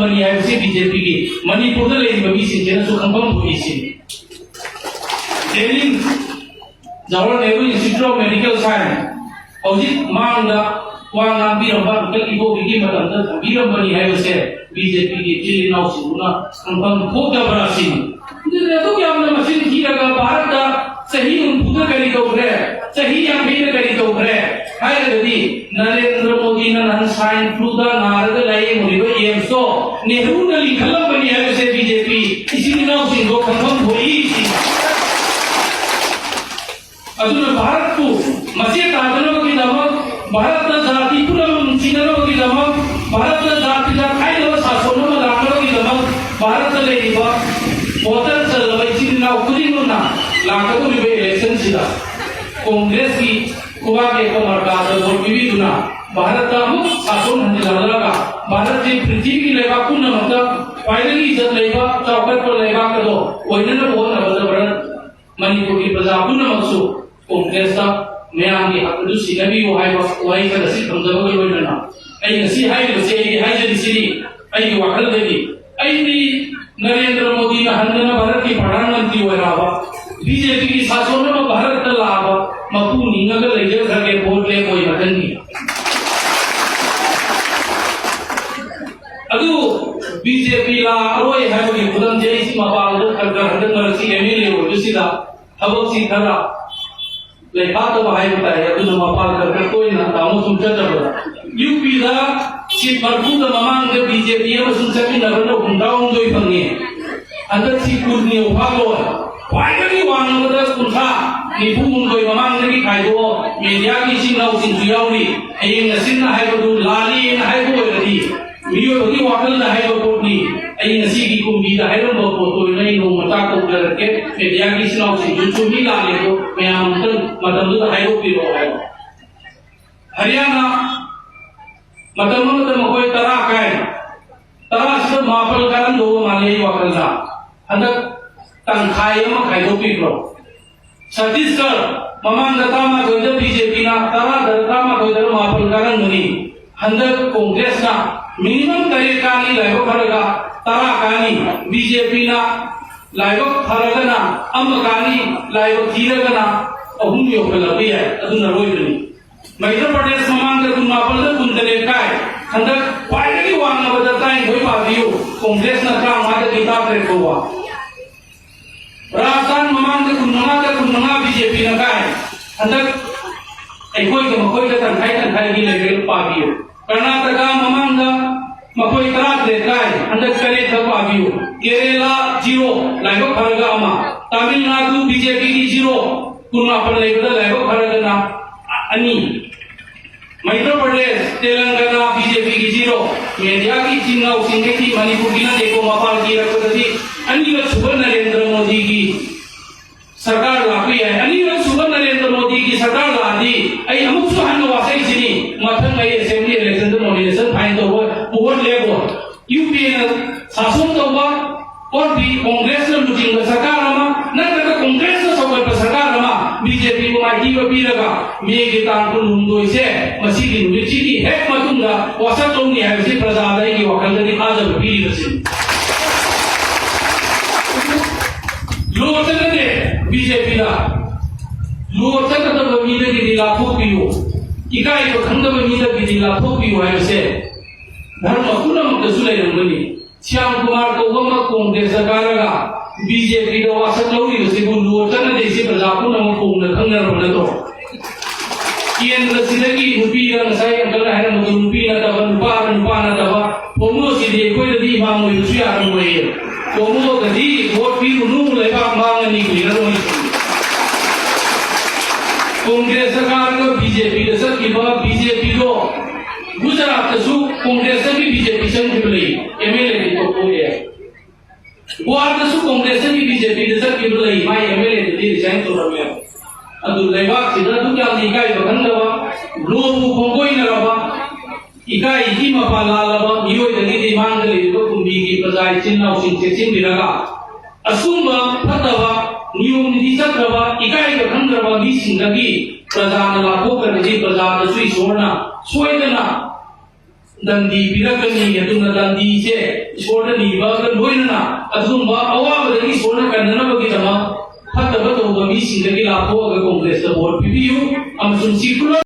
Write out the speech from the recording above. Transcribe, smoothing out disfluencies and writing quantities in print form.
money है उसे BJP की मणिपुर ले बगी सिंचना सु खंगम होइसि देलिंग Jawaharlal Nehru institute of medical science औजिक मांगदा वांगा बिरंबा कल इबो बिकी मतंदा बिरंबनी है उसे बीजेपी की चिलिनाउ सिंगुना खंगम खोदा बरासी ने तो क्या हमने मशीन की लगा भारत का सही उनपुर करी तो रे सही या भी करी तो रे हाय रदी नरेंद्र मोदी न साइन फ्लूदा नारद लाई मुरिबो एमसो नेहरू ने लिखलम बनी है उसे बीजेपी इसी नाउ सिंगो खंगम होई अदुन भारत को मजे तादनो की दमक भारत जाति पुरम चिननो की दमक भारत जाति का खाइलो सासोनो मदानो की दमक भारत ले दिबा वोटर चलबै चिनना कुदिनुना लाखो रिबे इलेक्शन सिदा कांग्रेस की कुबा के कमर का वोट विविधुना भारत का मुख सासोन हंजिलाला का भारत की पृथ्वी की लेगा कुन मतलब फाइनली इज्जत लेगा चौकट पर लेगा कदो वइनन बहुत नबद बरन मणिपुर की प्रजा कुन मक्सु कांग्रेस का मयाम की हकदु सिनबी वाई का रसी खंजबो के वइनना आई नसी हाई रसे हाई जदिसिरी आई वाखल देगी आई नरेंद्र मोदी का हंदना भारत की प्रधानमंत्री वरावा बीजेपी की शासन में भारत का लाभ मपू निंगल लेजर करके वोट ले कोई मदन नहीं अदु बीजेपी ला रोय है वो बुदन जैसी मपाल दो कर हंदन मरसी एमएलए हो जिसदा हवक सी थरा लेखा तो भाई बताया अदु मपाल कर कोई ना तामो सुनचा जब यूपी दा सी परफू द ममांग दे बीजेपी में सुनचा की नरनो गुंडाओं दोई फंगे अंदर सी कुर्नी उभालो फाइनली वांगदा कुंठा निफू मुंगोई ममांग दे की खाइदो मीडिया की सिंगाउ सिंजुयाउरी अयिंग नसिन हाइबदु लाली न हाइबो रदी वीडियो बगी वाकल न हाइबो कोटनी अयिंग नसी की कुंबी दा हाइबो फोटो नहीं नो मता को करके मीडिया की सिंगाउ सिंजु भी लाले को मयाम तन मतंदु हाइबो पीरो है हरियाणा मतम कोई तरा काय तरा सब मापल कारण दो माले वाकल ना अंदर तंखाय में खाइदो पीरो छत्तीसगढ़ ममान दता मा गोइद बीजेपी ना तरा दता मा गोइद मापल कारण मुनी अंदर कांग्रेस ना मिनिमम तरीका नी लाइव फरगा तरा कानी बीजेपी ना लाइव फरगना अम कानी लाइव थीरगना अहुम योगलबी है अदुन रोइदनी मध्य प्रदेश ममान द मापल द कुंदले काय अंदर फाइनली वांग बदताय होई बादियो कांग्रेस ना का माद गीता करे कोवा राजस्थान ममान द कुन्नगा बीजेपी ना काय अंदर कोई का तंखाई की लेके पाबियो कर्नाटक ममान द मकोई तरात ले काय अंदर करे थ पाबियो केरला 0 लाइव फरगा मा तमिलनाडु बीजेपी की 0 कुन्ना पर लेके लाइव फरगना अनि मध्य प्रदेश तेलंगाना बीजेपी की 0 मीडिया की चिंगाउ सिंगे की मणिपुर की ना देखो मपाल की रखती अन्य सुबह नरेंद्र मोदी की सरकार लापी है अन्य सुबह नरेंद्र मोदी की सरकार लादी आई अमुक सुहान वासे सिनी मथन आई असेंबली इलेक्शन नॉमिनेशन फाइन तो वोट लेगो यूपी ने शासन तो हुआ और भी कांग्रेस ने लुटिंग सरकार रमा न तक कांग्रेस ने सब सरकार रमा बीजेपी को माटी को पीरगा मे गितान को लुंदो से मसी की नुची की हेक मतुंगा वसत तो नहीं है से प्रजादाई की वकल ने आज पीर से लोचन ने बीजेपी ला लोचन तो बमीले की लाखों पियो इकाई को खंड बमीले की लाखों पियो है से धर्म कुलम के सुले रंगनी श्याम कुमार को वम कांग्रेस सरकार का बीजेपी का वासक लौरी से लोचन देसी प्रजा को नम को न खंगर बन तो केंद्र सिदगी रुपी रंग साई अंकल है न रुपी न तब नुपा न तब पोमो सिदे कोई दी मांगो रुसिया रंग होई पोमो गदी वोट पी नु लेबा मांग नी कोई रोई कांग्रेस सरकार को बीजेपी के साथ की बात बीजेपी को गुजरात सु कांग्रेस भी बीजेपी से जुड़ली एमएलए की तो कोई है गुवाहाटी सु कांग्रेस भी बीजेपी के साथ जुड़ली माय एमएलए दी रिजाइन तो रमे अदु लेवा सिदा तु क्या निकाय बखंदवा लोबु कोंगोई न रबा इकाई की मपाला लबा नियोय दली दी मांग ले तो कुंबी की प्रजाय चिन्नाउ सिंचे चिन बिरगा असुंबा फतवा नियम निधि चक्रवा इकाई बखंदवा भी सिंदगी प्रजा न लाखों कर दी प्रजा न सुई छोड़ना सोयदना दंडी पिरकनी अदुना दंडी से ईश्वर नीबा का लोइना अदुम्बा अवाबदगी ईश्वर कन्ननबगीदमा फतबा तौबा मीसिंदगी लाखोगा कांग्रेस वोट पिबियु अमसुम सिकुलर